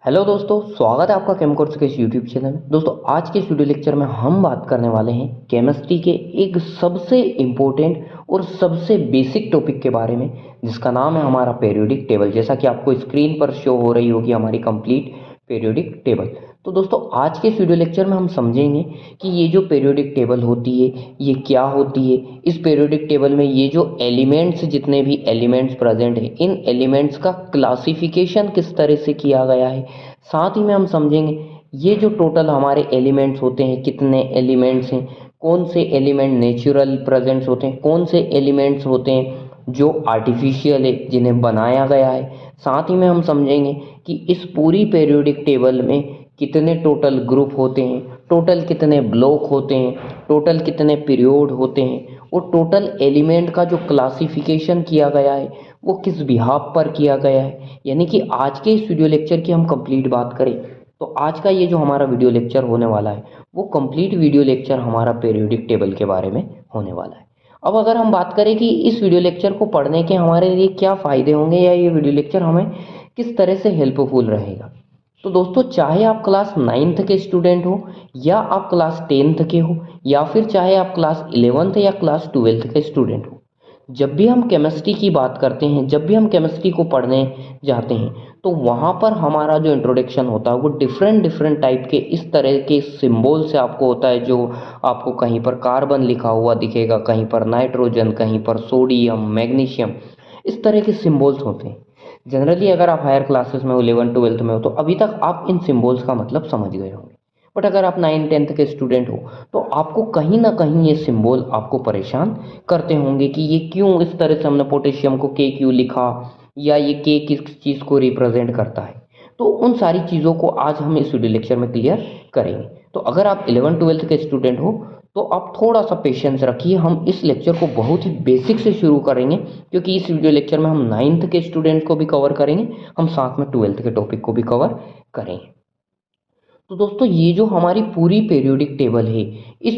Hello दोस्तों, स्वागत है आपका केम कोर्स के इस यूट्यूब चैनल में। दोस्तों, आज के इस वीडियो लेक्चर में हम बात करने वाले हैं केमिस्ट्री के एक सबसे इम्पोर्टेंट और सबसे बेसिक टॉपिक के बारे में, जिसका नाम है हमारा पीरियोडिक टेबल। जैसा कि आपको स्क्रीन पर शो हो रही होगी हमारी कंप्लीट पीरियोडिक टेबल। तो दोस्तों, आज के इस वीडियो लेक्चर में हम समझेंगे कि ये जो पीरियोडिक टेबल होती है ये क्या होती है। इस पीरियोडिक टेबल में ये जो एलिमेंट्स, जितने भी एलिमेंट्स प्रेजेंट हैं, इन एलिमेंट्स का क्लासिफिकेशन किस तरह से किया गया है। साथ ही में हम समझेंगे ये जो टोटल हमारे एलिमेंट्स होते हैं, कितने एलिमेंट्स हैं, कौन से एलिमेंट नेचुरल प्रेजेंट्स होते हैं, कौन से एलिमेंट्स होते हैं जो आर्टिफिशियल है, जिन्हें बनाया गया है। साथ ही में हम समझेंगे कि इस पूरी पीरियोडिक टेबल में कितने टोटल ग्रुप होते हैं, टोटल कितने ब्लॉक होते हैं, टोटल कितने पीरियड होते हैं, और टोटल एलिमेंट का जो क्लासिफिकेशन किया गया है वो किस बिहाफ पर किया गया है। यानी कि आज के इस वीडियो लेक्चर की हम कंप्लीट बात करें तो आज का ये जो हमारा वीडियो लेक्चर होने वाला है वो कंप्लीट वीडियो लेक्चर हमारा पीरियोडिक टेबल के बारे में होने वाला है। अब अगर हम बात करें कि इस वीडियो लेक्चर को पढ़ने के हमारे लिए क्या फ़ायदे होंगे या ये वीडियो लेक्चर हमें किस तरह से हेल्पफुल रहेगा, तो दोस्तों, चाहे आप क्लास 9th के स्टूडेंट हो या आप क्लास 10th के हो या फिर चाहे आप क्लास 11th या क्लास 12th के स्टूडेंट हो, जब भी हम केमिस्ट्री की बात करते हैं, जब भी हम केमिस्ट्री को पढ़ने जाते हैं, तो वहाँ पर हमारा जो इंट्रोडक्शन होता है वो डिफरेंट डिफरेंट टाइप के इस तरह के सिंबल से आपको होता है। जो आपको कहीं पर कार्बन लिखा हुआ दिखेगा, कहीं पर नाइट्रोजन, कहीं पर सोडियम, मैग्नीशियम, इस तरह के सिंबल्स होते हैं। जनरली अगर आप हायर क्लासेस में हो, 11th-12th में हो, तो अभी तक आप इन सिंबल्स का मतलब समझ गए होंगे। बट अगर आप 9th-10th के स्टूडेंट हो तो आपको कहीं ना कहीं ये सिंबल आपको परेशान करते होंगे कि ये क्यों इस तरह से हमने पोटेशियम को के क्यों लिखा, या ये के किस चीज़ को रिप्रेजेंट करता है। तो उन सारी चीज़ों को आज हम इस वीडियो लेक्चर में क्लियर करेंगे। तो अगर आप 11th-12th के स्टूडेंट हो तो आप थोड़ा सा पेशेंस रखिए। हम इस लेक्चर को बहुत ही बेसिक से शुरू करेंगे, क्योंकि इस वीडियो लेक्चर में हम 9th के स्टूडेंट को भी कवर करेंगे, हम साथ में 12th के टॉपिक को भी कवर करेंगे। तो दोस्तों, ये जो हमारी पूरी पीरियोडिक टेबल है, इस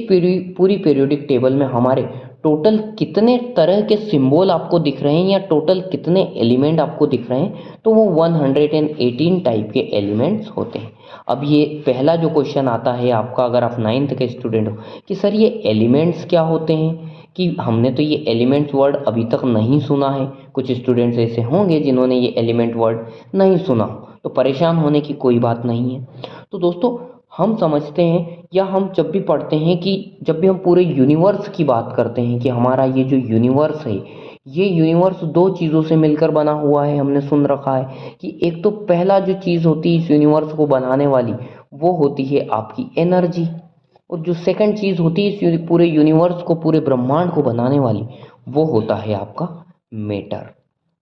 पूरी पीरियोडिक टेबल में हमारे टोटल कितने तरह के सिंबल आपको दिख रहे हैं या टोटल कितने एलिमेंट आपको दिख रहे हैं, तो वो 118 टाइप के एलिमेंट्स होते हैं। अब ये पहला जो क्वेश्चन आता है आपका, अगर आप 9th के स्टूडेंट हो, कि सर ये एलिमेंट्स क्या होते हैं, कि हमने तो ये एलिमेंट्स वर्ड अभी तक नहीं सुना है। कुछ स्टूडेंट्स ऐसे होंगे जिन्होंने ये एलिमेंट वर्ड नहीं सुना, तो परेशान होने की कोई बात नहीं है। तो दोस्तों, हम समझते हैं या हम जब भी पढ़ते हैं कि जब भी हम पूरे यूनिवर्स की बात करते हैं कि हमारा ये जो यूनिवर्स है, ये यूनिवर्स दो चीज़ों से मिलकर बना हुआ है। हमने सुन रखा है कि एक तो पहला जो चीज़ होती है इस यूनिवर्स को बनाने वाली, वो होती है आपकी एनर्जी, और जो सेकंड चीज़ होती है इस पूरे यूनिवर्स को, पूरे ब्रह्मांड को बनाने वाली, वो होता है आपका मैटर।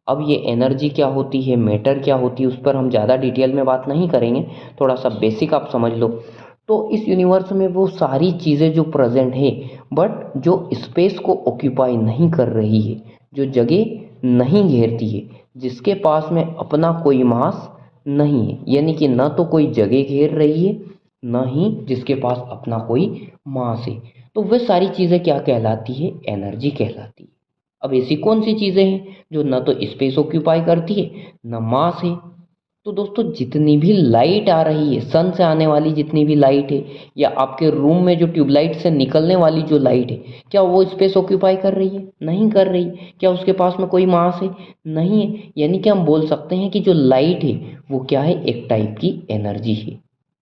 अब ये एनर्जी क्या होती है, मैटर क्या होती है, उस पर हम ज़्यादा डिटेल में बात नहीं करेंगे, थोड़ा सा बेसिक आप समझ लो। तो इस यूनिवर्स में वो सारी चीज़ें जो प्रेजेंट है, बट जो स्पेस को ऑक्यूपाई नहीं कर रही है, जो जगह नहीं घेरती है, जिसके पास में अपना कोई मास नहीं है, यानी कि ना तो कोई जगह घेर रही है, ना ही जिसके पास अपना कोई मास है, तो वे सारी चीज़ें क्या कहलाती है, एनर्जी कहलाती है। अब ऐसी कौन सी चीज़ें हैं जो ना तो स्पेस ऑक्यूपाई करती है ना मास है। तो दोस्तों, जितनी भी लाइट आ रही है, सन से आने वाली जितनी भी लाइट है, या आपके रूम में जो ट्यूबलाइट से निकलने वाली जो लाइट है, क्या वो स्पेस ऑक्यूपाई कर रही है? नहीं कर रही। क्या उसके पास में कोई मास है? नहीं है। यानी कि हम बोल सकते हैं कि जो लाइट है वो क्या है, एक टाइप की एनर्जी है।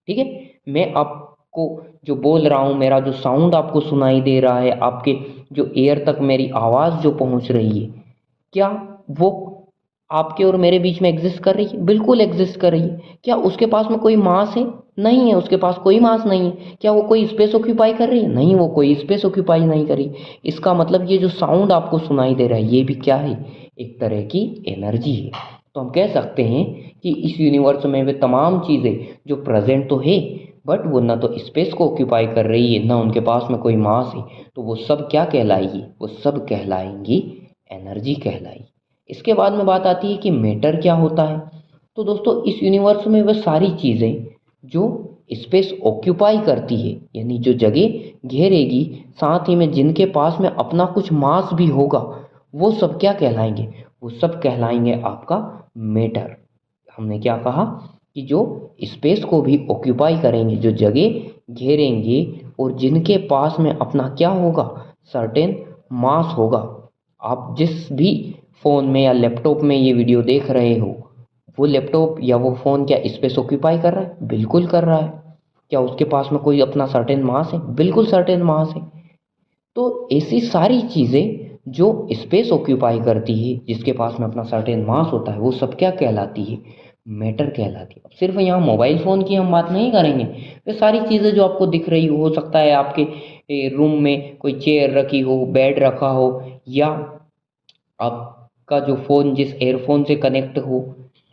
ठीक है। मैं आपको जो बोल रहा हूँ, मेरा जो साउंड आपको सुनाई दे रहा है, आपके जो एयर तक मेरी आवाज़ जो पहुँच रही है, क्या वो आपके और मेरे बीच में एग्जिस्ट कर रही है? बिल्कुल एग्जिस्ट कर रही है। क्या उसके पास में कोई मास है? नहीं है, उसके पास कोई मास नहीं है। क्या वो कोई स्पेस ऑक्यूपाई कर रही है? नहीं, वो कोई स्पेस ऑक्यूपाई नहीं कर रही। इसका मतलब ये जो साउंड आपको सुनाई दे रहा है, ये भी क्या है, एक तरह की एनर्जी है। तो हम कह सकते हैं कि इस यूनिवर्स में वे तमाम चीज़ें जो प्रेजेंट तो है, बट वो ना तो स्पेस को ऑक्यूपाई कर रही है, ना उनके पास में कोई मास है, तो वो सब क्या कहलाएगी, वो सब कहलाएंगी एनर्जी कहलाई। इसके बाद में बात आती है कि मैटर क्या होता है। तो दोस्तों, इस यूनिवर्स में वह सारी चीज़ें जो स्पेस ऑक्यूपाई करती है, यानी जो जगह घेरेगी, साथ ही में जिनके पास में अपना कुछ मास भी होगा, वो सब क्या कहलाएंगे, वो सब कहलाएंगे आपका मैटर। हमने क्या कहा, कि जो स्पेस को भी ऑक्यूपाई करेंगे, जो जगह घेरेंगे और जिनके पास में अपना क्या होगा, सर्टेन मास होगा। आप जिस भी फ़ोन में या लैपटॉप में ये वीडियो देख रहे हो, वो लैपटॉप या वो फ़ोन क्या स्पेस ऑक्यूपाई कर रहा है? बिल्कुल कर रहा है। क्या उसके पास में कोई अपना सर्टेन मास है? बिल्कुल सर्टेन मास है। तो ऐसी सारी चीज़ें जो स्पेस ऑक्यूपाई करती है, जिसके पास में अपना सर्टेन मास होता है, वो सब क्या कहलाती है? मैटर कहलाती है। अब सिर्फ यहाँ मोबाइल फ़ोन की हम बात नहीं करेंगे, ये सारी चीज़ें जो आपको दिख रही हो सकता है आपके रूम में कोई चेयर रखी हो, बेड रखा हो, या आपका जो फ़ोन जिस एयरफ़ोन से कनेक्ट हो,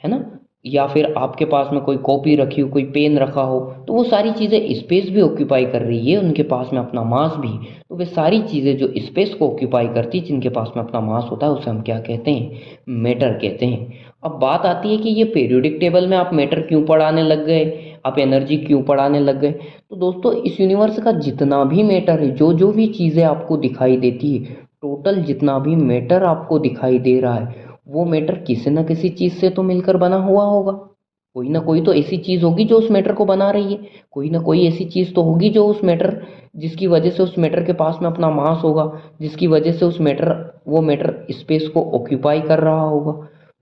है ना? या फिर आपके पास में कोई कॉपी रखी हो, कोई पेन रखा हो, तो वो सारी चीज़ें स्पेस भी ऑक्यूपाई कर रही है, उनके पास में अपना मास भी। तो वे सारी चीज़ें जो स्पेस को ऑक्यूपाई करती है, जिनके पास में अपना मास होता है, उसे हम क्या कहते हैं? मैटर कहते हैं। अब बात आती है कि ये पीरियोडिक टेबल में आप मैटर क्यों पढ़ाने लग गए? आप एनर्जी क्यों पढ़ाने लग गए? तो दोस्तों इस यूनिवर्स का जितना भी मैटर है, जो भी चीज़ें आपको दिखाई देती है, टोटल जितना भी मैटर आपको दिखाई दे रहा है, वो मैटर किसी न किसी चीज़ से तो मिलकर बना हुआ होगा। कोई ना कोई तो ऐसी चीज़ होगी जो उस मैटर को बना रही है। कोई ना कोई ऐसी चीज़ तो होगी जो उस मैटर, जिसकी वजह से उस मैटर के पास में अपना मास होगा, जिसकी वजह से उस मैटर, वो मैटर स्पेस को ऑक्यूपाई कर रहा होगा।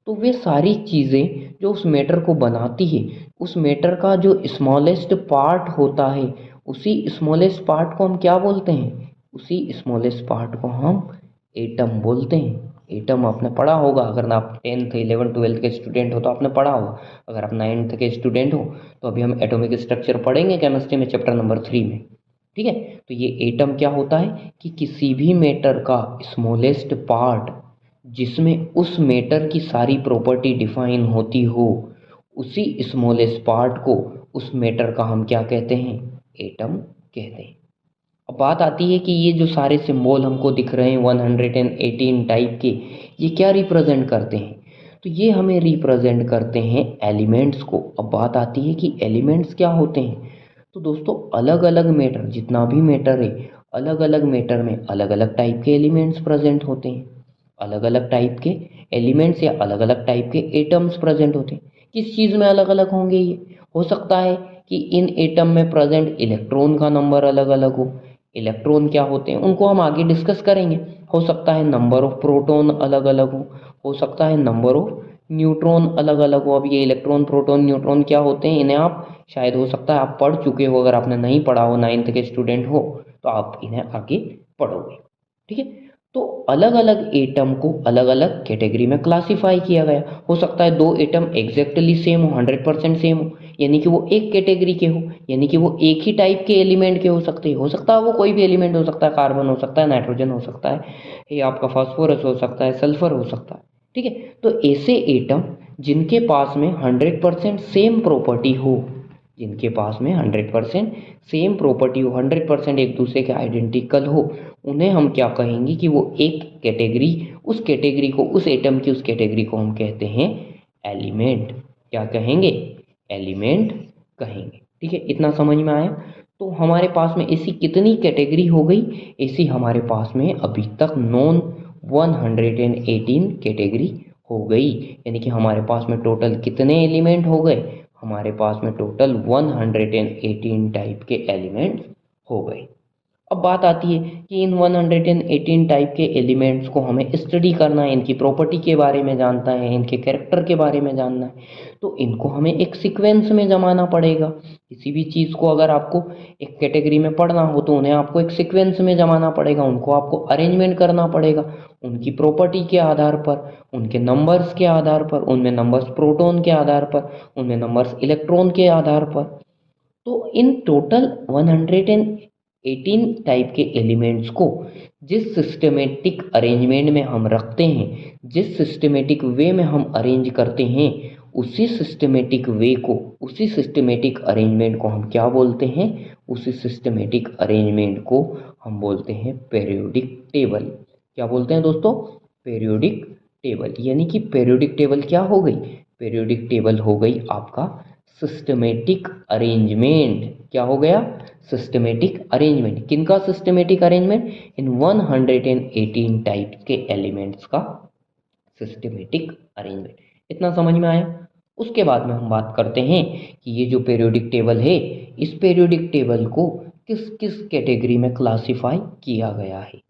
तो वे सारी चीज़ें जो उस मैटर को बनाती है, उस मैटर का जो स्मॉलेस्ट पार्ट होता है, उसी स्मॉलेस्ट पार्ट को हम क्या बोलते हैं? उसी स्मॉलेस्ट पार्ट को हम एटम बोलते हैं। एटम आपने पढ़ा होगा, अगर आप 10th 11th 12th के स्टूडेंट हो तो आपने पढ़ा होगा। अगर आप 9th के स्टूडेंट हो तो अभी हम एटॉमिक स्ट्रक्चर पढ़ेंगे केमिस्ट्री में, चैप्टर नंबर 3 में। ठीक है, तो ये एटम क्या होता है कि किसी भी मैटर का स्मॉलेस्ट पार्ट, जिसमें उस मैटर की सारी प्रॉपर्टी डिफाइन होती हो, उसी स्मॉलेस्ट पार्ट को, उस मैटर का हम क्या कहते हैं? एटम कहते हैं। अब बात आती है कि ये जो सारे सिंबल हमको दिख रहे हैं 118 टाइप के, ये क्या रिप्रेजेंट करते हैं? तो ये हमें रिप्रेजेंट करते हैं एलिमेंट्स को। अब बात आती है कि एलिमेंट्स क्या होते हैं? तो दोस्तों अलग अलग मैटर, जितना भी मैटर है, अलग अलग मैटर में अलग अलग टाइप के एलिमेंट्स प्रेजेंट होते हैं। अलग अलग टाइप के एलिमेंट्स या अलग अलग टाइप के एटम्स प्रेजेंट होते हैं। किस चीज़ में अलग अलग होंगे? ये हो सकता है कि इन एटम में प्रेजेंट इलेक्ट्रॉन का नंबर अलग अलग हो। इलेक्ट्रॉन क्या होते हैं उनको हम आगे डिस्कस करेंगे। हो सकता है नंबर ऑफ प्रोटॉन अलग अलग हो सकता है नंबर ऑफ न्यूट्रॉन अलग अलग हो। अब ये इलेक्ट्रॉन, प्रोटॉन, न्यूट्रॉन क्या होते हैं, इन्हें आप शायद, हो सकता है आप पढ़ चुके हो। अगर आपने नहीं पढ़ा हो, 9th के स्टूडेंट हो, तो आप इन्हें आगे पढ़ोगे। ठीक है, तो अलग अलग एटम को अलग अलग कैटेगरी में क्लासिफाई किया गया। हो सकता है दो एटम एग्जैक्टली सेम हो, 100% सेम हो, यानी कि वो एक कैटेगरी के हो, यानी कि वो एक ही टाइप के एलिमेंट के हो सकते हैं। हो सकता है वो कोई भी एलिमेंट हो सकता है, कार्बन हो सकता है, नाइट्रोजन हो सकता है, ये आपका फास्फोरस हो सकता है, सल्फर हो सकता है। ठीक है, तो ऐसे एटम जिनके पास में 100% सेम प्रॉपर्टी हो, जिनके पास में 100% सेम प्रॉपर्टी हो, 100% एक दूसरे के आइडेंटिकल हो, उन्हें हम क्या कहेंगे कि वो एक कैटेगरी, उस कैटेगरी को, उस एटम की उस कैटेगरी को हम कहते हैं एलिमेंट। क्या कहेंगे? एलिमेंट कहेंगे। ठीक है, इतना समझ में आया? तो हमारे पास में ऐसी कितनी कैटेगरी हो गई? ऐसी हमारे पास में अभी तक नॉन 118 कैटेगरी हो गई। यानी कि हमारे पास में टोटल कितने एलिमेंट हो गए? हमारे पास में टोटल 118 टाइप के एलिमेंट्स हो गए। अब बात आती है कि इन 118 टाइप के एलिमेंट्स को हमें स्टडी करना है, इनकी प्रॉपर्टी के बारे में जानना है, इनके कैरेक्टर के बारे में जानना है, तो इनको हमें एक सीक्वेंस में जमाना पड़ेगा। किसी भी चीज़ को अगर आपको एक कैटेगरी में पढ़ना हो तो उन्हें आपको एक सीक्वेंस में जमाना पड़ेगा, उनको आपको अरेंजमेंट करना पड़ेगा उनकी प्रॉपर्टी के आधार पर, उनके नंबर्स के आधार पर, उनमें नंबर्स प्रोटॉन के आधार पर, उनमें नंबर्स इलेक्ट्रॉन के आधार पर। तो इन टोटल 118 टाइप के एलिमेंट्स को जिस सिस्टमेटिक अरेंजमेंट में हम रखते हैं, जिस सिस्टमेटिक वे में हम अरेंज करते हैं, उसी सिस्टमेटिक वे को, उसी सिस्टमेटिक अरेंजमेंट को हम क्या बोलते हैं? उसी सिस्टमेटिक अरेंजमेंट को हम बोलते हैं पीरियोडिक टेबल। क्या बोलते हैं दोस्तों? Periodic table. यानी कि पीरियोडिक टेबल क्या हो गई? पीरियोडिक टेबल हो गई आपका सिस्टमेटिक अरेंजमेंट। क्या हो गया? Systematic arrangement. किनका सिस्टमेटिक अरेंजमेंट? इन 118 टाइप के एलिमेंट्स का सिस्टमेटिक अरेंजमेंट। इतना समझ में आया? उसके बाद में हम बात करते हैं कि ये जो पीरियोडिक टेबल है, इस पीरियोडिक टेबल को किस किस कैटेगरी में क्लासिफाई किया गया है।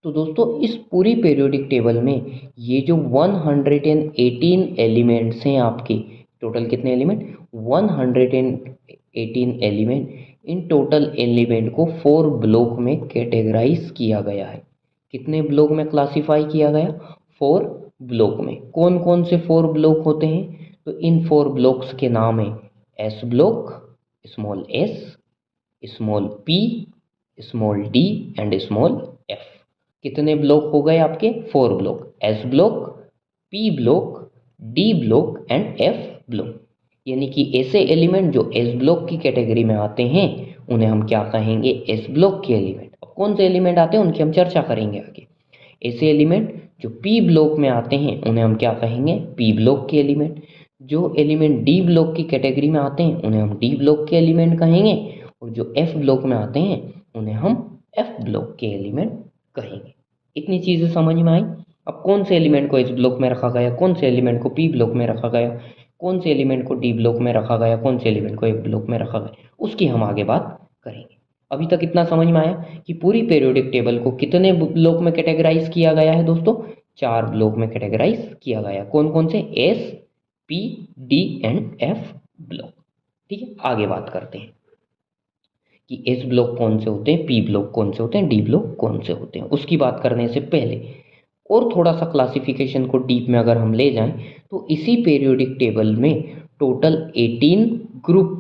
तो दोस्तों इस पूरी पीरियोडिक टेबल में ये जो 118 एलिमेंट्स हैं आपके, टोटल कितने element, 118 element, in total element को 4 ब्लॉक में कैटेगराइज किया गया है। कितने ब्लॉक में क्लासिफाई किया गया, 4 ब्लॉक में। कौन कौन से 4 ब्लॉक होते हैं, तो इन 4 ब्लॉक्स के नाम है S block, small S, small P, small D and small F. कितने ब्लॉक हो गए आपके, 4 block, S block, P block, D block and F block. यानी कि ऐसे एलिमेंट जो एस ब्लॉक की कैटेगरी में आते हैं उन्हें हम क्या कहेंगे, एस ब्लॉक के एलिमेंट। अब कौन से एलिमेंट आते हैं उनकी हम चर्चा करेंगे आगे। ऐसे एलिमेंट जो पी ब्लॉक में आते हैं उन्हें हम क्या कहेंगे, पी ब्लॉक के एलिमेंट। जो एलिमेंट डी ब्लॉक की कैटेगरी में आते हैं उन्हें हम डी ब्लॉक के एलिमेंट कहेंगे, और जो एफ ब्लॉक में आते हैं उन्हें हम एफ ब्लॉक के एलिमेंट कहेंगे। इतनी चीज़ें समझ में आई। अब कौन से एलिमेंट को एस ब्लॉक में रखा गया, कौन से एलिमेंट को पी ब्लॉक में रखा गया, कौन से एलिमेंट को डी ब्लॉक में रखा गया, कौन से एलिमेंट को एफ ब्लॉक में रखा गया, उसकी हम आगे बात करेंगे। अभी तक इतना समझ में आया कि पूरी पीरियोडिक टेबल को कितने ब्लॉक में कैटेगराइज किया गया है दोस्तों, 4 ब्लॉक में कैटेगराइज किया गया। कौन कौन से, S, P, D and F block. ठीक है, आगे बात करते हैं कि एस ब्लॉक कौन से होते हैं, पी ब्लॉक कौन से होते हैं, डी ब्लॉक कौन से होते हैं। उसकी बात करने से पहले और थोड़ा सा क्लासिफिकेशन को डीप में अगर हम ले जाएं तो इसी पीरियोडिक टेबल में टोटल 18 ग्रुप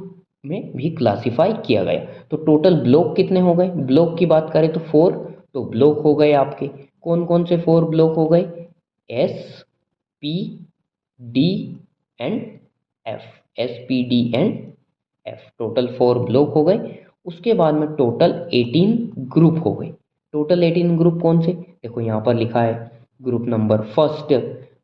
में भी क्लासिफाई किया गया। तो टोटल ब्लॉक कितने हो गए, ब्लॉक की बात करें तो 4, तो ब्लॉक हो गए आपके, कौन कौन से 4 ब्लॉक हो गए, S, P, D and F, S P D and F, total 4 block हो गए। उसके बाद में टोटल 18 ग्रुप हो गए। टोटल 18 ग्रुप कौन से, देखो यहाँ पर लिखा है, group number first,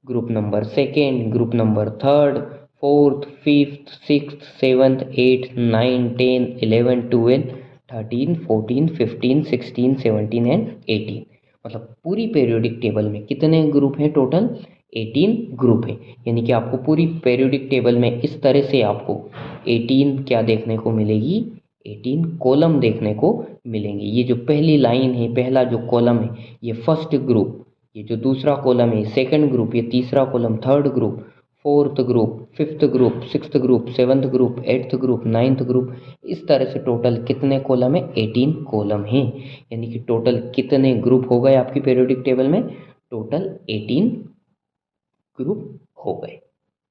group number second, group number third, fourth, fifth, sixth, seventh, eighth, 9, 10, 11, 12, 13, 14, 15, 16, 17 and 18। मतलब पूरी पीरियोडिक टेबल में कितने ग्रुप हैं, टोटल 18 ग्रुप है। यानी कि आपको पूरी पीरियोडिक टेबल में इस तरह से आपको 18 क्या देखने को मिलेगी, 18 कॉलम देखने को मिलेंगे। ये जो पहली लाइन है, पहला जो कॉलम है, ये फर्स्ट ग्रुप, ये जो दूसरा कॉलम है सेकंड ग्रुप, ये तीसरा column third group, fourth group, fifth group, sixth group, seventh group, eighth group, ninth group. इस तरह से टोटल कितने कॉलम है, 18 कॉलम हैं। यानी कि टोटल कितने ग्रुप हो गए आपकी पीरियोडिक टेबल में, टोटल 18 ग्रुप हो गए।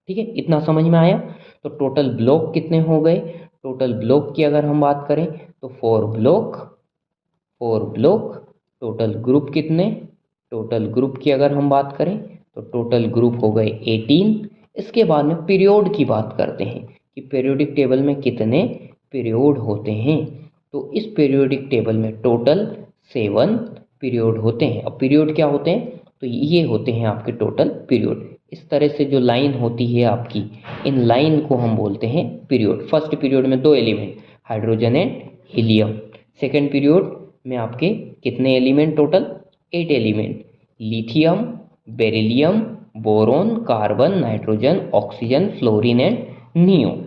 ठीक है, इतना समझ में आया। तो टोटल ब्लॉक कितने हो गए, टोटल ब्लॉक की अगर हम बात करें तो 4 ब्लॉक, 4 ब्लॉक। टोटल ग्रुप कितने, टोटल ग्रुप की अगर हम बात करें तो टोटल ग्रुप हो गए 18। इसके बाद में पीरियोड की बात करते हैं कि पीरियोडिक टेबल में कितने पीरियोड होते हैं। तो इस पीरियोडिक टेबल में टोटल 7 पीरियोड होते हैं। अब पीरियोड क्या होते हैं, तो ये होते हैं आपके टोटल पीरियोड। इस तरह से जो लाइन होती है आपकी, इन लाइन को हम बोलते हैं पीरियोड। फर्स्ट पीरियोड में 2 element, hydrogen and helium. Second period में आपके कितने element, total 8 element, lithium, beryllium, boron, carbon, nitrogen, oxygen, fluorine and neon.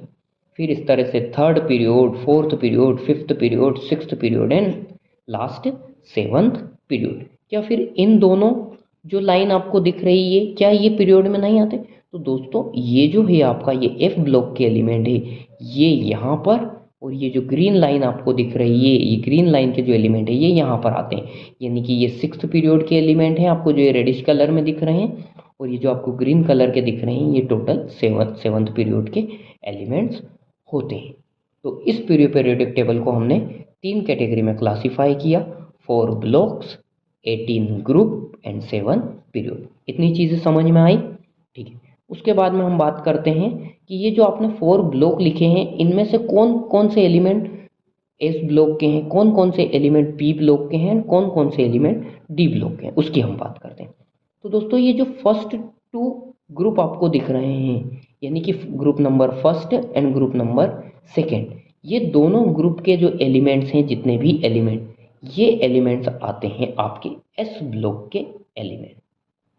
फिर इस तरह से third period, fourth period, fifth period, sixth period and last 7th period. क्या फिर इन दोनों जो लाइन आपको दिख रही है, क्या ये पीरियोड में नहीं आते, तो दोस्तों ये जो है आपका, ये एफ ब्लॉक के एलिमेंट है, ये यहाँ पर, और ये जो ग्रीन लाइन आपको दिख रही है, ये ग्रीन लाइन के जो एलिमेंट है ये यहाँ पर आते हैं। यानी कि ये 6th पीरियड के एलिमेंट हैं आपको, जो ये रेडिश कलर में दिख रहे हैं, और ये जो आपको ग्रीन कलर के दिख रहे हैं ये टोटल 7th पीरियड के एलिमेंट्स होते हैं। तो इस पीरियोडिक टेबल को हमने 3 कैटेगरी में क्लासीफाई किया, 4 ब्लॉक्स, 18 ग्रुप एंड 7 पीरियड। इतनी चीज़ें समझ में आई, ठीक है। उसके बाद में हम बात करते हैं कि ये जो आपने 4 ब्लॉक लिखे हैं इनमें से कौन कौन से एलिमेंट एस ब्लॉक के हैं, कौन कौन से एलिमेंट पी ब्लॉक के हैं, कौन कौन से एलिमेंट डी ब्लॉक के हैं, उसकी हम बात करते हैं। तो दोस्तों ये जो फर्स्ट 2 ग्रुप आपको दिख रहे हैं, यानी कि group number first and group number second, ये दोनों ग्रुप के जो एलिमेंट्स हैं, जितने भी एलिमेंट, ये एलिमेंट्स आते हैं आपके एस ब्लॉक के एलिमेंट।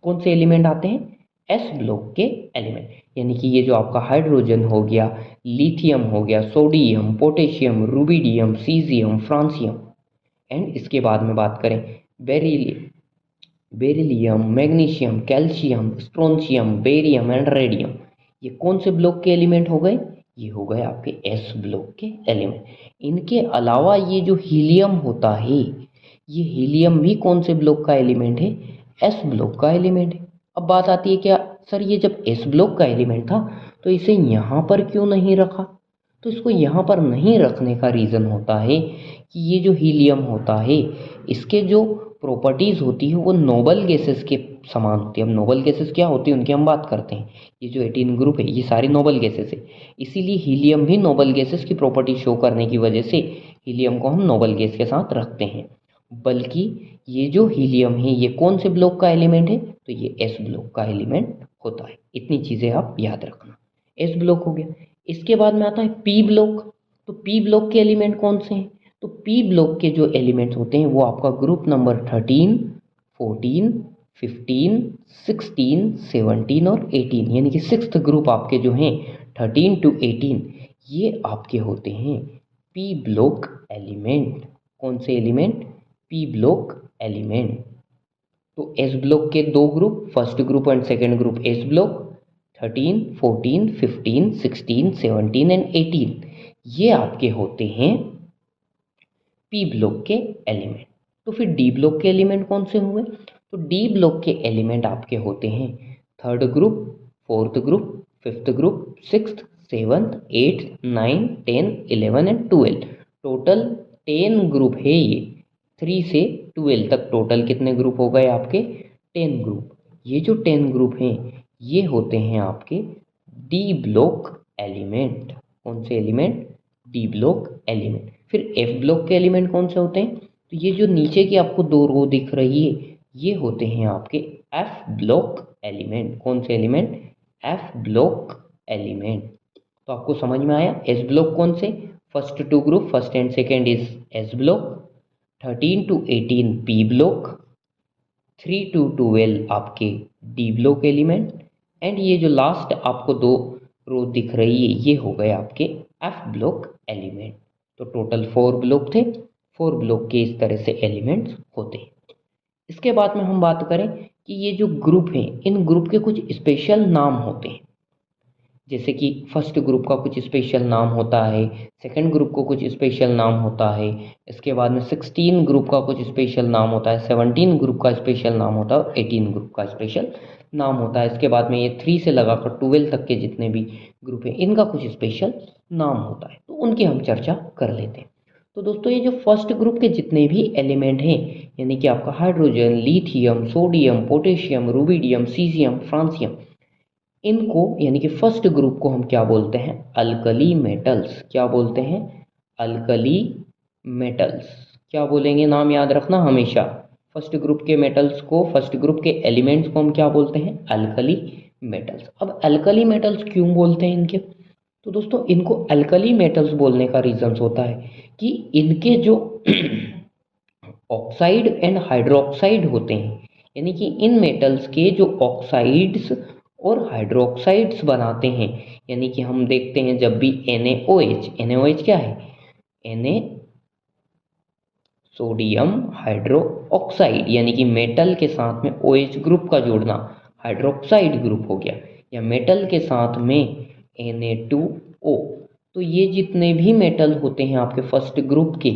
कौन से एलिमेंट आते हैं, एस ब्लॉक के एलिमेंट। यानी कि ये जो आपका हाइड्रोजन हो गया, लिथियम हो गया, sodium, potassium, rubidium, caesium, francium, and इसके बाद में बात करें beryllium, magnesium, calcium, strontium, barium and radium, ये कौन से ब्लॉक के एलिमेंट हो गए? ये हो गए आपके एस ब्लॉक के एलिमेंट। इनके अलावा ये जो हीलियम होता है, ये हीलियम भी कौन से ब्लॉक का एलिमेंट है? एस ब्लॉक का एलिमेंट है। अब बात आती है, क्या सर ये जब एस ब्लॉक का एलिमेंट था तो इसे यहाँ पर क्यों नहीं रखा? तो इसको यहाँ पर नहीं रखने का रीज़न होता है कि ये जो हीलियम होता है, इसके जो प्रॉपर्टीज़ होती है वो नोबल गैसेस के समान होती है। अब नोबल गैसेस क्या होती है उनकी हम बात करते हैं। ये जो 18 ग्रुप है ये सारी नोबल गैसेस है, इसीलिए हीलियम भी नोबल गैसेस की प्रॉपर्टी शो करने की वजह से हीलियम को हम नोबल गैस के साथ रखते हैं। बल्कि ये जो हीलियम है ये कौन से ब्लॉक का एलिमेंट है? तो ये एस ब्लॉक का एलिमेंट होता है। इतनी चीज़ें आप याद रखना। एस ब्लॉक हो गया। इसके बाद में आता है पी ब्लॉक। तो पी ब्लॉक के एलिमेंट कौन से हैं? तो पी ब्लॉक के जो एलिमेंट्स होते हैं वो आपका ग्रुप नंबर 13, 14, 15, 16, 17 और 18, यानी कि सिक्स्थ ग्रुप आपके जो हैं 13 to 18, ये आपके होते हैं पी ब्लॉक एलिमेंट। कौन से एलिमेंट? P block element. तो एस ब्लॉक के दो group, first group and second group S block, 13, 14, 15, 16, 17 and 18, ये आपके होते हैं पी ब्लॉक के एलिमेंट। तो फिर डी ब्लॉक के एलिमेंट कौन से हुए? तो डी ब्लॉक के एलिमेंट आपके होते हैं third group, fourth group, fifth group, sixth, seventh, eighth, 9, 10, 11 and 12। Total 10 group है ये। 3 से 12 तक टोटल कितने ग्रुप हो गए आपके? 10 ग्रुप। ये जो 10 ग्रुप हैं ये होते हैं आपके डी ब्लॉक एलिमेंट। कौन से एलिमेंट? D block element. फिर एफ ब्लॉक के एलिमेंट कौन से होते हैं? तो ये जो नीचे की आपको दो रो दिख रही है ये होते हैं आपके एफ ब्लॉक एलिमेंट। कौन से एलिमेंट? F block element. तो आपको समझ में आया एस ब्लॉक कौन से? First two group, first and second is S block, 13 to 18 P block, 3 to 12 आपके डी ब्लॉक एलिमेंट, एंड ये जो लास्ट आपको दो रो दिख रही है ये हो गए आपके एफ ब्लॉक एलिमेंट। तो टोटल 4 ब्लॉक थे। 4 ब्लॉक के इस तरह से एलिमेंट्स होते हैं। इसके बाद में हम बात करें कि ये जो ग्रुप हैं इन ग्रुप के कुछ स्पेशल नाम होते हैं। जैसे कि फर्स्ट ग्रुप का कुछ स्पेशल नाम होता है, सेकंड ग्रुप को कुछ स्पेशल नाम होता है, इसके बाद में 16 ग्रुप का कुछ स्पेशल नाम होता है, 17 ग्रुप का स्पेशल नाम होता है और 18 ग्रुप का स्पेशल नाम होता है। इसके बाद में ये 3 से लगाकर 12 तक के जितने भी ग्रुप हैं इनका कुछ स्पेशल नाम होता है, तो उनकी हम चर्चा कर लेते हैं। तो दोस्तों ये जो फर्स्ट ग्रुप के जितने भी एलिमेंट हैं, यानी कि आपका hydrogen, lithium, sodium, potassium, rubidium, caesium, francium, इनको यानी कि फर्स्ट ग्रुप को हम क्या बोलते हैं? Alkali metals. क्या बोलते हैं? Alkali metals. क्या बोलेंगे? नाम याद रखना हमेशा। फर्स्ट ग्रुप के मेटल्स को, फर्स्ट ग्रुप के एलिमेंट्स को हम क्या बोलते हैं? Alkali metals. अब अल्कली मेटल्स क्यों बोलते हैं इनके? तो दोस्तों इनको अल्कली मेटल्स बोलने का रीजंस होता है कि इनके जो ऑक्साइड एंड हाइड्रोक्साइड होते हैं, यानी कि इन मेटल्स के जो ऑक्साइड्स और हाइड्रोक्साइड्स बनाते हैं, यानी कि हम देखते हैं जब भी NaOH क्या है? Na सोडियम हाइड्रो ऑक्साइड, यानी कि मेटल के साथ में OH ग्रुप का जोड़ना हाइड्रोक्साइड ग्रुप हो गया, या मेटल के साथ में Na2O। तो ये जितने भी मेटल होते हैं आपके फर्स्ट ग्रुप के,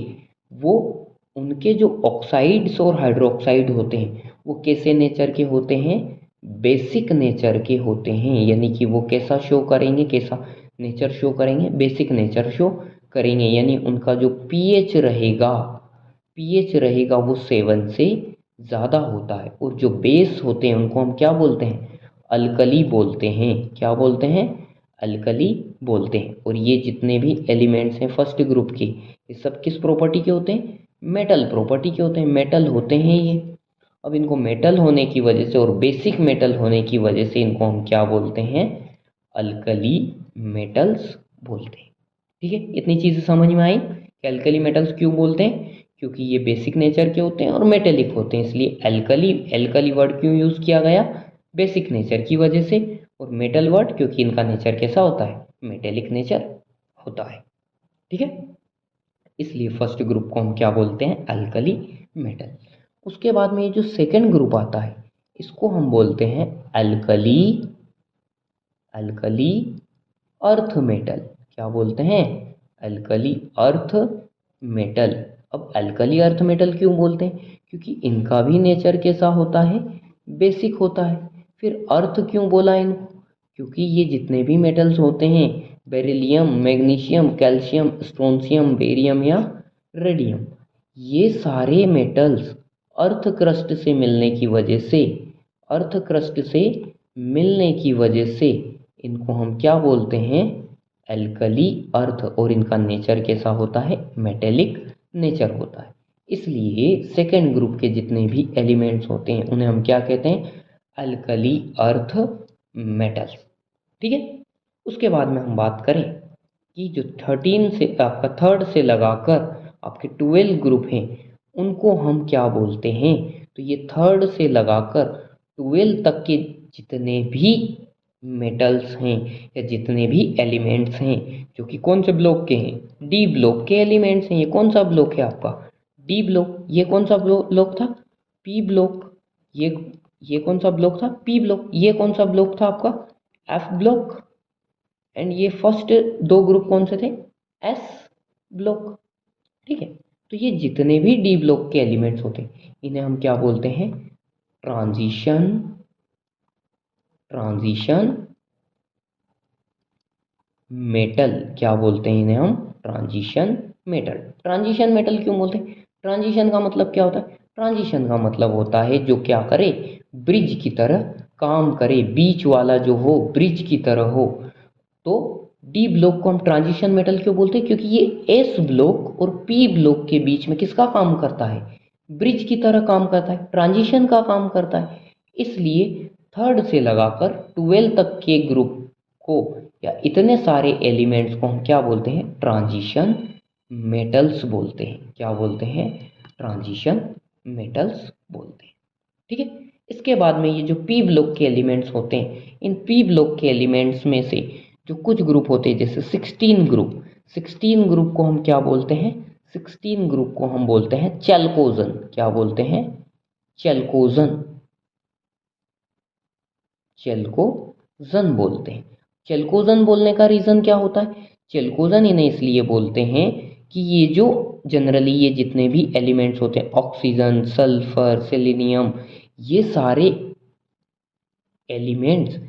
वो उनके जो ऑक्साइड्स और हाइड्रोक्साइड होते हैं वो कैसे नेचर के होते हैं? बेसिक नेचर के होते हैं। यानी कि वो कैसा शो करेंगे? कैसा नेचर शो करेंगे? बेसिक नेचर शो करेंगे। यानी उनका जो पीएच रहेगा वो 7 से ज़्यादा होता है, और जो बेस होते हैं उनको हम क्या बोलते हैं? अल्कली बोलते हैं। क्या बोलते हैं? अल्कली बोलते हैं। और ये जितने भी एलिमेंट्स हैं फर्स्ट ग्रुप के, ये सब किस प्रॉपर्टी के होते हैं? मेटल प्रॉपर्टी के होते हैं, मेटल होते हैं ये। अब इनको मेटल होने की वजह से और बेसिक मेटल होने की वजह से इनको हम क्या बोलते हैं? अल्कली मेटल्स बोलते हैं। ठीक है, इतनी चीज़ें समझ में आई कि अल्कली मेटल्स क्यों बोलते हैं? क्योंकि ये बेसिक नेचर के होते हैं और मेटेलिक होते हैं, इसलिए अल्कली वर्ड क्यों यूज़ किया गया? बेसिक नेचर की वजह से। और मेटल वर्ड क्योंकि इनका नेचर कैसा होता है, मेटेलिक नेचर होता है। ठीक है, इसलिए फर्स्ट ग्रुप को हम क्या बोलते हैं, अल्कली मेटल। उसके बाद में ये जो सेकंड ग्रुप आता है इसको हम बोलते हैं अल्कली अर्थ मेटल। क्या बोलते हैं, अल्कली अर्थ मेटल। अब अल्कली अर्थ मेटल क्यों बोलते हैं, क्योंकि इनका भी नेचर कैसा होता है, बेसिक होता है। फिर अर्थ क्यों बोला इनको, क्योंकि ये जितने भी मेटल्स होते हैं, beryllium, magnesium, calcium, strontium, barium या रेडियम, ये सारे मेटल्स अर्थ क्रस्ट से मिलने की वजह से, अर्थ क्रस्ट से मिलने की वजह से इनको हम क्या बोलते हैं, एल्कली अर्थ। और इनका नेचर कैसा होता है, मेटेलिक नेचर होता है। इसलिए सेकेंड ग्रुप के जितने भी एलिमेंट्स होते हैं उन्हें हम क्या कहते हैं, अल्कली अर्थ मेटल्स। ठीक है, उसके बाद में हम बात करें कि जो 13 से आपका थर्ड से लगाकर आपके 12 ग्रुप हैं उनको हम क्या बोलते हैं, तो ये थर्ड से लगाकर 12 तक के जितने भी मेटल्स हैं या जितने भी एलिमेंट्स हैं जो कि कौन से ब्लॉक के हैं, डी ब्लॉक के एलिमेंट्स हैं। ये कौन सा ब्लॉक है आपका, डी ब्लॉक। ये कौन सा ब्लॉक था, पी ब्लॉक। ये कौन सा ब्लॉक था, पी ब्लॉक। ये कौन सा ब्लॉक था आपका, एफ ब्लॉक। एंड ये फर्स्ट दो ग्रुप कौन से थे, एस ब्लॉक। ठीक है, तो ये जितने भी डी ब्लॉक के एलिमेंट्स होते हैं इन्हें हम क्या बोलते हैं, ट्रांजिशन मेटल। क्या बोलते हैं इन्हें हम, ट्रांजिशन मेटल। ट्रांजिशन मेटल क्यों बोलते हैं, ट्रांजिशन का मतलब क्या होता है, ट्रांजिशन का मतलब होता है जो क्या करे, ब्रिज की तरह काम करे, बीच वाला जो हो ब्रिज की तरह हो। तो डी ब्लॉक को हम ट्रांजिशन मेटल क्यों बोलते हैं, क्योंकि ये एस ब्लॉक और पी ब्लॉक के बीच में किसका काम करता है, ब्रिज की तरह काम करता है, ट्रांजिशन का काम करता है। इसलिए थर्ड से लगाकर 12 तक के ग्रुप को या इतने सारे एलिमेंट्स को हम क्या बोलते हैं, ट्रांजिशन मेटल्स बोलते हैं। क्या बोलते हैं, ट्रांजिशन मेटल्स बोलते हैं। ठीक है, इसके बाद में ये जो पी ब्लॉक के एलिमेंट्स होते हैं, इन पी ब्लॉक के एलिमेंट्स में से जो कुछ ग्रुप होते हैं जैसे 16 ग्रुप को हम क्या बोलते हैं, 16 ग्रुप को हम बोलते हैं चैल्कोजन। क्या बोलते हैं, चैल्कोजन बोलते हैं। चैल्कोजन बोलने का रीज़न क्या होता है, चैल्कोजन इन्हें इसलिए बोलते हैं कि ये जो जनरली ये जितने भी एलिमेंट्स होते हैं, ऑक्सीजन, सल्फर, सेलेनियम, ये सारे एलिमेंट्स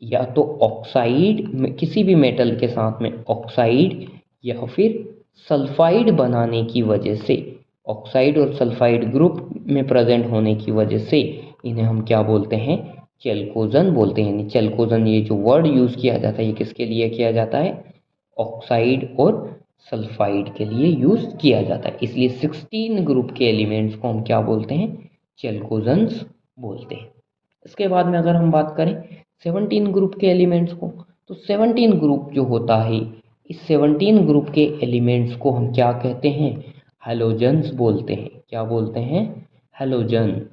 या तो ऑक्साइड में किसी भी मेटल के साथ में ऑक्साइड या फिर सल्फाइड बनाने की वजह से, ऑक्साइड और सल्फाइड ग्रुप में प्रेजेंट होने की वजह से इन्हें हम क्या बोलते हैं, चैल्कोजन बोलते हैं। यानी चैल्कोजन ये जो वर्ड यूज़ किया जाता है ये किसके लिए किया जाता है, ऑक्साइड और सल्फाइड के लिए यूज़ किया जाता है। इसलिए 16 ग्रुप के एलिमेंट्स को हम क्या बोलते हैं, चैल्कोजन्स बोलते हैं। इसके बाद में अगर हम बात करें 17 ग्रुप के एलिमेंट्स को, तो 17 ग्रुप जो होता है, इस 17 ग्रुप के एलिमेंट्स को हम क्या कहते हैं, हैलोजन्स बोलते हैं। क्या बोलते हैं, हैलोजन।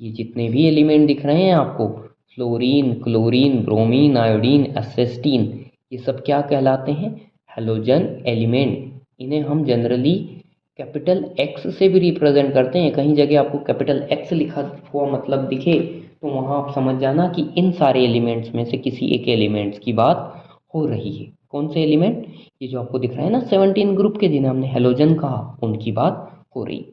ये जितने भी एलिमेंट दिख रहे हैं आपको, फ्लोरीन, क्लोरीन, ब्रोमीन, आयोडीन, एसेस्टीन, ये सब क्या कहलाते हैं, हैलोजन एलिमेंट। इन्हें हम जनरली कैपिटल एक्स से भी रिप्रेजेंट करते हैं। कहीं जगह आपको कैपिटल एक्स लिखा हुआ मतलब दिखे तो वहाँ आप समझ जाना कि इन सारे एलिमेंट्स में से किसी एक एलिमेंट्स की बात हो रही है। कौन से एलिमेंट, ये जो आपको दिख रहा है ना 17 ग्रुप के जिन्हें हमने हैलोजन कहा, उनकी बात हो रही।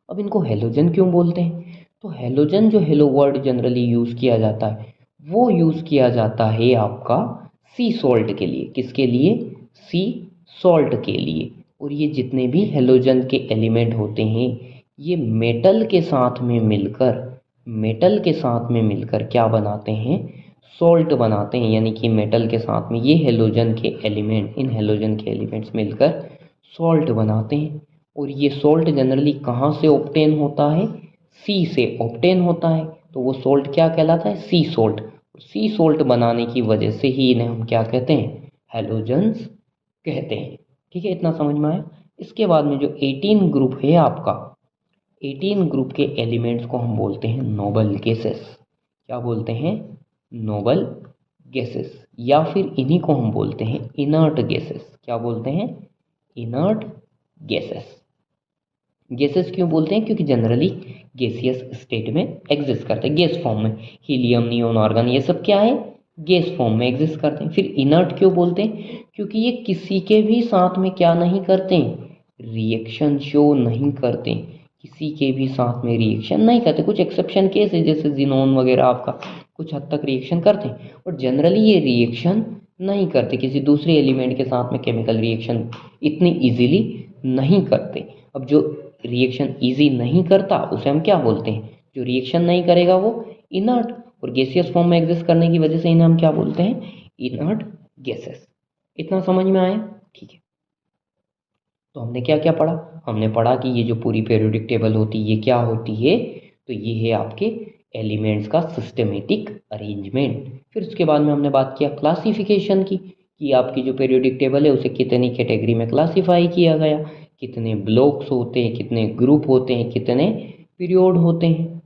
अब इनको हैलोजन क्यों बोलते हैं, तो हैलोजन जो हेलो वर्ड जनरली यूज़ किया जाता है वो यूज़ किया जाता है आपका सी सॉल्ट के लिए। किसके लिए, सी सॉल्ट के लिए। और ये जितने भी हैलोजन के एलिमेंट होते हैं ये मेटल के साथ में मिलकर क्या बनाते हैं, सॉल्ट बनाते हैं। यानी कि मेटल के साथ में ये हैलोजन के एलिमेंट, इन हैलोजन के एलिमेंट्स मिलकर सॉल्ट बनाते हैं। और ये सॉल्ट जनरली कहाँ से ऑब्टेन होता है, सी से ऑब्टेन होता है। तो वो सॉल्ट क्या कहलाता है, सी सॉल्ट। सी सॉल्ट बनाने की वजह से ही इन्हें हम क्या कहते हैं, हैलोजन्स कहते हैं। ठीक है, इतना समझ में आया। इसके बाद में जो 18 ग्रुप है आपका, 18 ग्रुप के एलिमेंट्स को हम बोलते हैं नोबल गैसेस। क्या बोलते हैं, नोबल गैसेस, या फिर इन्हीं को हम बोलते हैं इनर्ट गैसेस। क्या बोलते हैं? Inert gases. गैसेस क्यों बोलते हैं? क्योंकि जनरली गैसियस स्टेट में एग्जिस्ट करते हैं, गैस फॉर्म में। हीलियम, नियोन, आर्गन, ये सब क्या है? गैस फॉर्म में एग्जिस्ट करते हैं। फिर इनर्ट क्यों बोलते हैं? क्योंकि ये किसी के भी साथ में क्या नहीं करते? रिएक्शन शो नहीं करते, किसी के भी साथ में रिएक्शन नहीं करते। कुछ एक्सेप्शन केस है, जैसे जिनोन वगैरह आपका कुछ हद तक रिएक्शन करते हैं, और जनरली ये रिएक्शन नहीं करते किसी दूसरे एलिमेंट के साथ में, केमिकल रिएक्शन इतनी इजीली नहीं करते। अब जो रिएक्शन इजी नहीं करता उसे हम क्या बोलते हैं? जो रिएक्शन नहीं करेगा वो इनर्ट, और गैसियस फॉर्म में एग्जिस्ट करने की वजह से इन्हें हम क्या बोलते हैं? Inert gases. इतना समझ में आया? ठीक है। तो हमने क्या क्या पढ़ा? हमने पढ़ा कि ये जो पूरी पीरियोडिक टेबल होती है ये क्या होती है? तो ये है आपके एलिमेंट्स का सिस्टमेटिक अरेंजमेंट। फिर उसके बाद में हमने बात किया क्लासिफिकेशन की, कि आपकी जो पीरियोडिक टेबल है उसे कितनी कैटेगरी में क्लासीफाई किया गया, कितने ब्लॉक्स होते हैं, कितने ग्रुप होते हैं, कितने पीरियड होते हैं।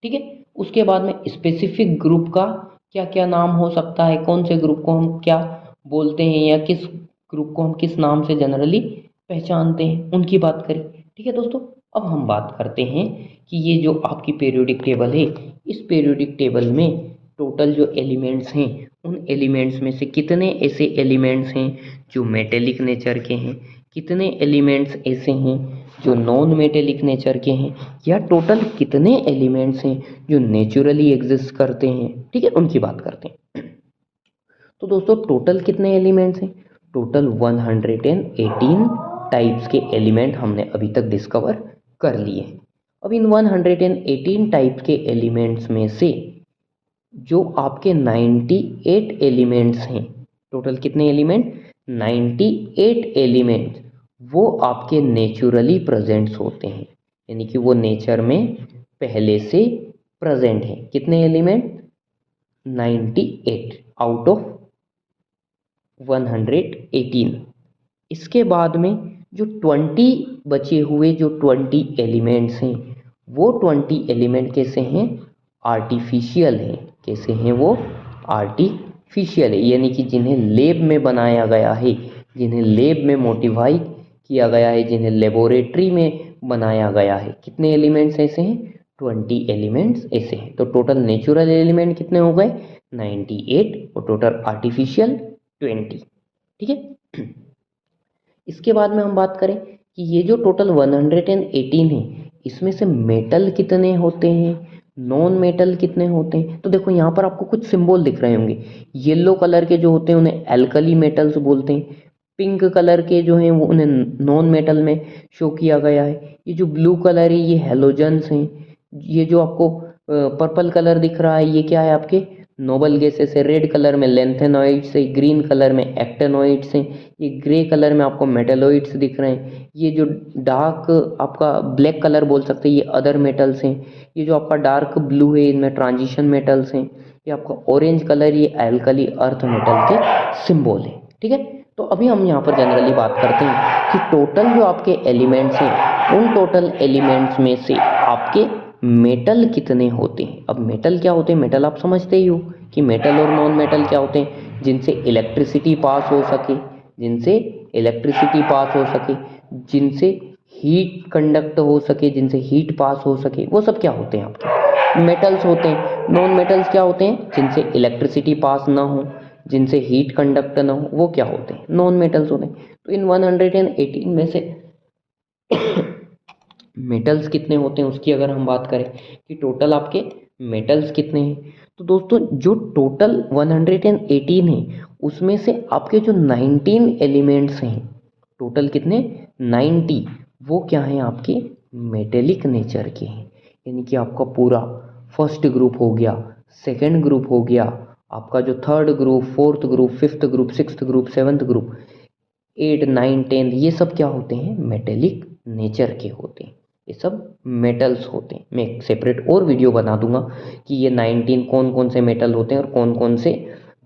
ठीक है। उसके बाद में स्पेसिफिक ग्रुप का क्या क्या नाम हो सकता है, कौन से ग्रुप को हम क्या बोलते हैं, या किस ग्रुप को हम किस नाम से जनरली पहचानते हैं, उनकी बात करें। ठीक है दोस्तों, अब हम बात करते हैं कि ये जो आपकी पीरियोडिक टेबल है, इस पीरियोडिक टेबल में टोटल जो एलिमेंट्स हैं, उन एलिमेंट्स में से कितने ऐसे एलिमेंट्स हैं जो मेटेलिक नेचर के हैं, कितने एलिमेंट्स ऐसे हैं जो नॉन मेटेलिक नेचर के हैं, या टोटल कितने एलिमेंट्स हैं जो नेचुरली एग्जिस्ट करते हैं। ठीक है, उनकी बात करते हैं। तो दोस्तों टोटल कितने एलिमेंट्स हैं? टोटल 118 टाइप्स के एलिमेंट हमने अभी तक डिस्कवर कर लिए हैं। अब इन 118 टाइप के एलिमेंट्स में से जो आपके 98 एलिमेंट्स हैं, टोटल कितने एलिमेंट? 98 एलिमेंट्स, वो आपके नेचुरली प्रेजेंट्स होते हैं, यानी कि वो नेचर में पहले से प्रेजेंट हैं। कितने एलिमेंट? 98 out of 118। इसके बाद में जो 20 बचे हुए जो 20 एलिमेंट्स हैं, वो 20 एलिमेंट कैसे हैं? आर्टिफिशियल हैं। कैसे हैं वो? आर्टिफिशियल है, यानी कि जिन्हें लैब में बनाया गया है, जिन्हें लैब में मोडिफाई किया गया है, जिन्हें लेबोरेटरी में बनाया गया है। कितने एलिमेंट्स ऐसे हैं? 20 एलिमेंट्स ऐसे हैं। तो टोटल नेचुरल एलिमेंट कितने हो गए? 98, और टोटल आर्टिफिशियल 20। ठीक है। इसके बाद में हम बात करें कि ये जो टोटल 118 है, इसमें से मेटल कितने होते हैं, नॉन मेटल कितने होते हैं। तो देखो यहाँ पर आपको कुछ सिंबल दिख रहे होंगे। येलो कलर के जो होते हैं उन्हें एल्कली मेटल्स बोलते हैं, पिंक कलर के जो हैं वो उन्हें नॉन मेटल में शो किया गया है। ये जो ब्लू कलर है ये हेलोजन्स हैं। ये जो आपको पर्पल कलर दिख रहा है ये क्या है? आपके नोबल गैसेस है। रेड कलर में लेंथेनॉइड्स है, ग्रीन कलर में एक्टेनॉइड्स हैं, ये ग्रे कलर में आपको मेटेलॉइड्स दिख रहे हैं। ये जो डार्क आपका ब्लैक कलर बोल सकते हैं ये अदर मेटल्स हैं। ये जो आपका डार्क ब्लू है इनमें ट्रांजिशन मेटल्स हैं। ये आपका ऑरेंज कलर ये एल्कली अर्थ मेटल के सिंबल है। ठीक है। तो अभी हम यहाँ पर जनरली बात करते हैं कि टोटल जो आपके एलिमेंट्स हैं, उन टोटल एलिमेंट्स में से आपके मेटल कितने होते हैं। अब मेटल क्या होते हैं? मेटल आप समझते ही हो कि मेटल और नॉन मेटल क्या होते हैं? जिनसे इलेक्ट्रिसिटी पास हो सके, जिनसे इलेक्ट्रिसिटी पास हो सके, जिनसे हीट कंडक्ट हो सके, जिनसे हीट पास हो सके, वो सब क्या होते हैं? आपके मेटल्स होते हैं। नॉन मेटल्स क्या होते हैं? जिनसे इलेक्ट्रिसिटी पास ना हो, जिनसे हीट कंडक्ट ना हो, वो क्या होते हैं? नॉन मेटल्स होते हैं। तो इन 118 में से मेटल्स कितने होते हैं उसकी अगर हम बात करें कि टोटल आपके मेटल्स कितने हैं, तो दोस्तों जो टोटल 118 है उसमें से आपके जो 19 एलिमेंट्स हैं, टोटल कितने? 90, वो क्या हैं? आपके मेटेलिक नेचर के हैं। यानी कि आपका पूरा फर्स्ट ग्रुप हो गया, सेकंड ग्रुप हो गया, आपका जो third group, fourth group, fifth group, sixth group, seventh group, 8, 9, 10, ये सब क्या होते हैं? मेटेलिक नेचर के होते हैं। ये सब मेटल्स होते हैं। मैं एक सेपरेट और वीडियो बना दूंगा कि ये 19 कौन कौन से मेटल होते हैं और कौन कौन से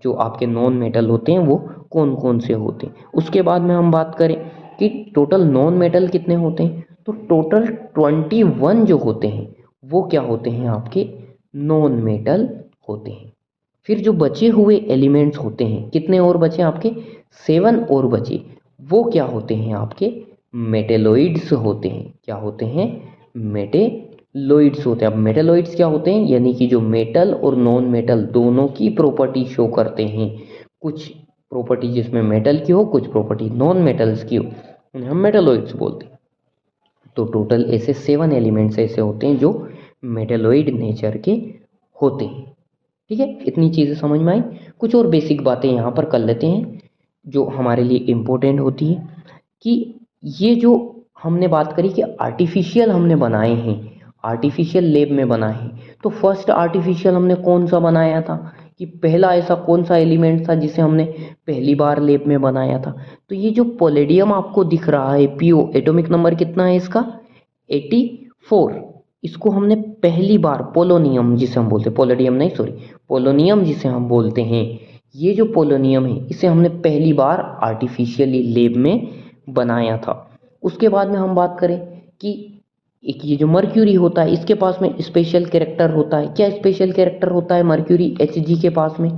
जो आपके नॉन मेटल होते हैं वो कौन कौन से होते हैं। उसके बाद में हम बात करें कि टोटल नॉन मेटल कितने होते हैं, तो टोटल 21 जो होते हैं वो क्या होते हैं? आपके नॉन मेटल होते हैं। फिर जो बचे हुए एलिमेंट्स होते हैं, कितने और बचे आपके, 7 और बचे, वो क्या होते हैं आपके, मेटेलॉइड्स होते हैं। क्या होते हैं, मेटेलॉइड्स होते हैं। अब मेटेलॉइड्स क्या होते हैं, यानी कि जो मेटल और नॉन मेटल दोनों की प्रॉपर्टी शो करते हैं। कुछ प्रॉपर्टी जिसमें मेटल की हो, कुछ प्रॉपर्टी नॉन मेटल्स की हो, उन्हें हम मेटेलॉइड्स बोलते हैं। तो टोटल ऐसे 7 एलिमेंट्स ऐसे होते हैं जो मेटेलॉइड नेचर के होते हैं। ठीक है, इतनी चीज़ें समझ में आई। कुछ और बेसिक बातें यहाँ पर कर लेते हैं जो हमारे लिए इम्पोर्टेंट होती है, कि ये जो हमने बात करी कि आर्टिफिशियल हमने बनाए हैं, आर्टिफिशियल लैब में बनाए हैं, तो फर्स्ट आर्टिफिशियल हमने कौन सा बनाया था, कि पहला ऐसा कौन सा एलिमेंट था जिसे हमने पहली बार लैब में बनाया था। तो ये जो पोलेडियम आपको दिख रहा है, पीओ, एटॉमिक नंबर कितना है इसका, 84। इसको हमने पहली बार, पोलोनियम जिसे हम बोलते हैं, पोलेडियम नहीं सॉरी, पोलोनियम जिसे हम बोलते हैं, ये जो पोलोनियम है इसे हमने पहली बार आर्टिफिशियली लैब में बनाया था। उसके बाद में हम बात करें कि एक ये जो मर्क्यूरी होता है, इसके पास में स्पेशल कैरेक्टर होता है। क्या स्पेशल कैरेक्टर होता है मर्क्यूरी एचजी के पास में,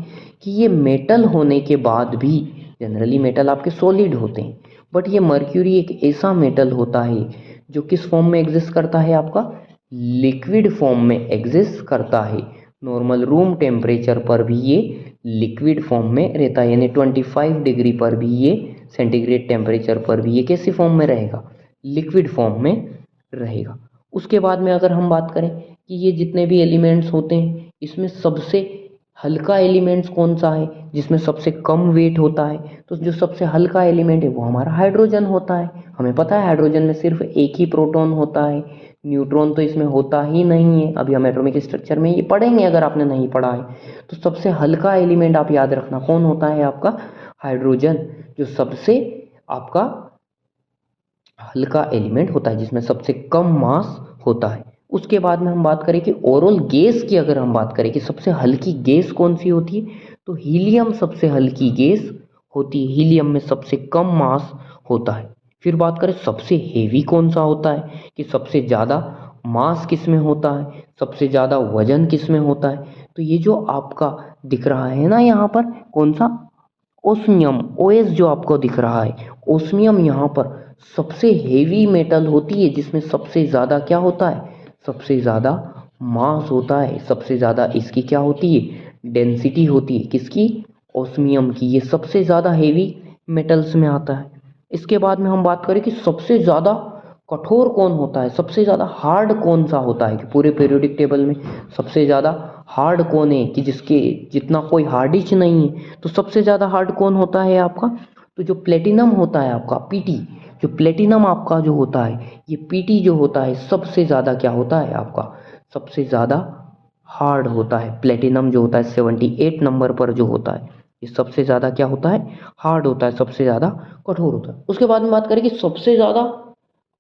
कि ये मेटल होने के बाद भी, जनरली मेटल आपके सॉलिड होते हैं, बट ये मर्क्यूरी एक ऐसा मेटल होता है जो किस फॉर्म में एग्जिस्ट करता है आपका, लिक्विड फॉर्म में एग्जिस्ट करता है। नॉर्मल रूम टेम्परेचर पर भी ये लिक्विड फॉर्म में रहता है, यानी 25 डिग्री पर भी ये, सेंटीग्रेड टेम्परेचर पर भी ये कैसी फॉर्म में रहेगा, लिक्विड फॉर्म में रहेगा। उसके बाद में अगर हम बात करें कि ये जितने भी एलिमेंट्स होते हैं, इसमें सबसे हल्का एलिमेंट्स कौन सा है, जिसमें सबसे कम वेट होता है, तो जो सबसे हल्का एलिमेंट है वो हमारा हाइड्रोजन होता है। हमें पता है हाइड्रोजन में सिर्फ एक ही प्रोटॉन होता है, न्यूट्रॉन तो इसमें होता ही नहीं है। अभी हम एटॉमिक स्ट्रक्चर में ये पढ़ेंगे अगर आपने नहीं पढ़ा है। तो सबसे हल्का एलिमेंट आप याद रखना कौन होता है आपका, हाइड्रोजन, जो सबसे आपका हल्का एलिमेंट होता है, जिसमें सबसे कम मास होता है। उसके बाद में हम बात करें कि ओवरऑल गैस की, अगर हम बात करें कि सबसे हल्की गैस कौन सी होती है, तो हीलियम सबसे हल्की गैस होती है। हीलियम में सबसे कम मास होता है। फिर बात करें सबसे हेवी कौन सा होता है, कि सबसे ज़्यादा मास किस में होता है, सबसे ज़्यादा वजन किस में होता है, तो ये जो आपका दिख रहा है ना यहाँ पर, कौन सा, ओस्मियम, ओएस जो आपको दिख रहा है, ओस्मियम यहाँ पर सबसे हेवी मेटल होती है, जिसमें सबसे ज़्यादा क्या होता है, सबसे ज़्यादा मास होता है, सबसे ज़्यादा इसकी क्या होती है, डेंसिटी होती है, किसकी, ओस्मियम की। ये सबसे ज़्यादा हेवी मेटल्स में आता है। इसके बाद में हम बात करें कि सबसे ज़्यादा कठोर कौन होता है, सबसे ज़्यादा हार्ड कौन सा होता है, कि पूरे पीरियोडिक टेबल में सबसे ज़्यादा हार्ड कौन है, कि जिसके जितना कोई हार्डिश नहीं है, तो सबसे ज़्यादा हार्ड कौन होता है आपका, तो जो प्लेटिनम होता है आपका, पीटी, जो प्लेटिनम आपका जो होता है, ये पीटी जो होता है सबसे ज़्यादा क्या होता है आपका, सबसे ज़्यादा हार्ड होता है। प्लेटिनम जो होता है 78 नंबर पर जो होता है, ये सबसे ज़्यादा क्या होता है, हार्ड होता है, सबसे ज़्यादा कठोर होता है। उसके बाद में बात करें कि सबसे ज़्यादा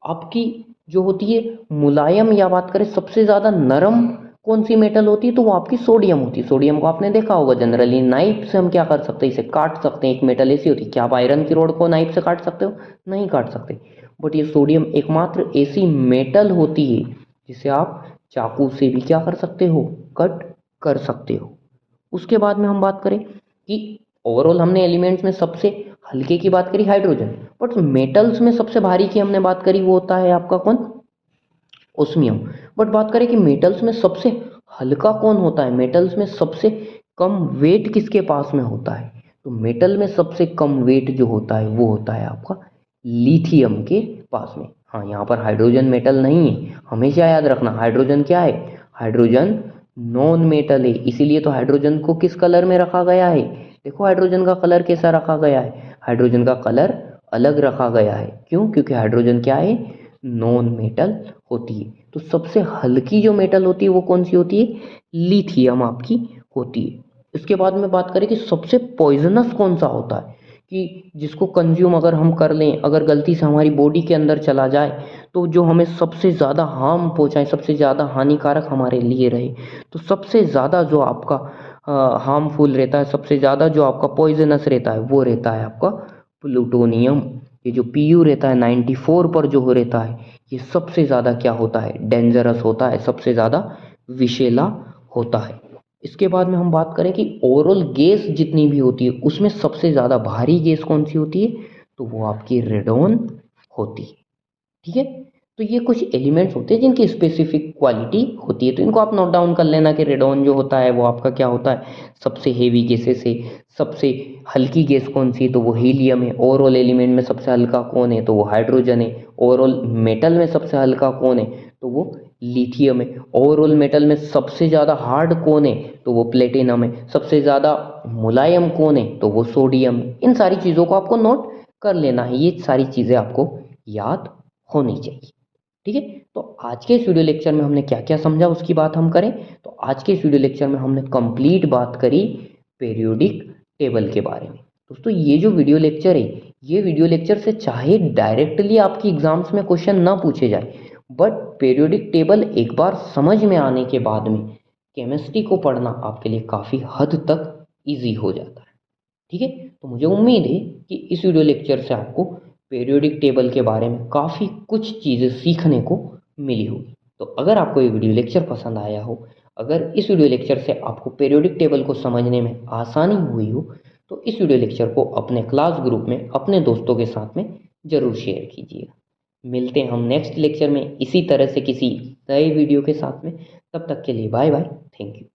आपकी जो होती है मुलायम, या बात करें सबसे ज़्यादा नरम कौन सी मेटल होती है, तो वो आपकी सोडियम होती है। सोडियम को आपने देखा होगा, जनरली नाइफ से हम क्या कर सकते हैं, इसे काट सकते हैं। एक मेटल ऐसी होती है, क्या आप आयरन की रोड को नाइफ से काट सकते हो, नहीं काट सकते, बट ये सोडियम एकमात्र ऐसी मेटल होती है जिसे आप चाकू से भी क्या कर सकते हो, कट कर सकते हो। उसके बाद में हम बात करें कि ओवरऑल हमने एलिमेंट्स में सबसे हल्के की बात करी हाइड्रोजन, बट मेटल्स में सबसे भारी की हमने बात करी वो होता है आपका कौन, ओस्मियम। बट बात करें कि मेटल्स में सबसे हल्का कौन होता है, मेटल्स में सबसे कम वेट किसके पास में होता है, तो मेटल में सबसे कम वेट जो होता है वो होता है आपका लिथियम के पास में। हाँ, यहाँ पर हाइड्रोजन मेटल नहीं है, हमेशा याद रखना हाइड्रोजन क्या है, हाइड्रोजन नॉन मेटल है। इसीलिए तो हाइड्रोजन को किस कलर में रखा गया है, देखो हाइड्रोजन का कलर कैसा रखा गया है, हाइड्रोजन का कलर अलग रखा गया है। क्यों, क्योंकि हाइड्रोजन क्या है, नॉन मेटल होती है। तो सबसे हल्की जो मेटल होती है वो कौन सी होती है, लिथियम आपकी होती है। इसके बाद में बात करें कि सबसे पॉइजनस कौन सा होता है, कि जिसको कंज्यूम अगर हम कर लें, अगर गलती से हमारी बॉडी के अंदर चला जाए, तो जो हमें सबसे ज़्यादा हार्म पहुंचाए, सबसे ज़्यादा हानिकारक हमारे लिए रहे, तो सबसे ज़्यादा जो आपका हार्मफुल रहता है, सबसे ज़्यादा जो आपका पॉइजनस रहता है वो रहता है आपका प्लूटोनियम। ये जो पीयू रहता है 94 पर जो हो रहता है, ये सबसे ज़्यादा क्या होता है, डेंजरस होता है, सबसे ज़्यादा विषैला होता है। इसके बाद में हम बात करें कि ओवरऑल गैस जितनी भी होती है उसमें सबसे ज़्यादा भारी गैस कौन सी होती है, तो वो आपकी रेडॉन होती है। ठीक है, तो ये कुछ एलिमेंट्स होते हैं जिनकी स्पेसिफिक क्वालिटी होती है, तो इनको आप नोट डाउन कर लेना कि रेडॉन जो होता है वो आपका क्या होता है, सबसे हेवी गैसेस है। सबसे हल्की गैस कौन सी है, तो वो हीलियम है। ओवरऑल एलिमेंट में सबसे हल्का कौन है, तो वो हाइड्रोजन है। ओवरऑल मेटल में सबसे हल्का कौन है, तो वो लिथियम है। ओवरऑल मेटल में सबसे ज़्यादा हार्ड कौन है, तो वो प्लेटिनम है। सबसे ज़्यादा मुलायम कौन है, तो वो सोडियम है। इन सारी चीज़ों को आपको नोट कर लेना है, ये सारी चीज़ें आपको याद होनी चाहिए। ठीक है, तो आज के इस वीडियो लेक्चर में हमने क्या क्या समझा उसकी बात हम करें, तो आज के इस वीडियो लेक्चर में हमने कंप्लीट बात करी पीरियोडिक टेबल के बारे में। दोस्तों ये जो वीडियो लेक्चर है, ये वीडियो लेक्चर से चाहे डायरेक्टली आपकी एग्जाम्स में क्वेश्चन ना पूछे जाए, बट पीरियोडिक टेबल एक बार समझ में आने के बाद में केमिस्ट्री को पढ़ना आपके लिए काफ़ी हद तक ईजी हो जाता है। ठीक है, तो मुझे उम्मीद है कि इस वीडियो लेक्चर से आपको पीरियोडिक टेबल के बारे में काफ़ी कुछ चीज़ें सीखने को मिली होगी। तो अगर आपको ये वीडियो लेक्चर पसंद आया हो, अगर इस वीडियो लेक्चर से आपको पीरियोडिक टेबल को समझने में आसानी हुई हो, तो इस वीडियो लेक्चर को अपने क्लास ग्रुप में अपने दोस्तों के साथ में ज़रूर शेयर कीजिएगा। मिलते हैं हम नेक्स्ट लेक्चर में इसी तरह से किसी नए वीडियो के साथ में। तब तक के लिए बाय बाय, थैंक यू।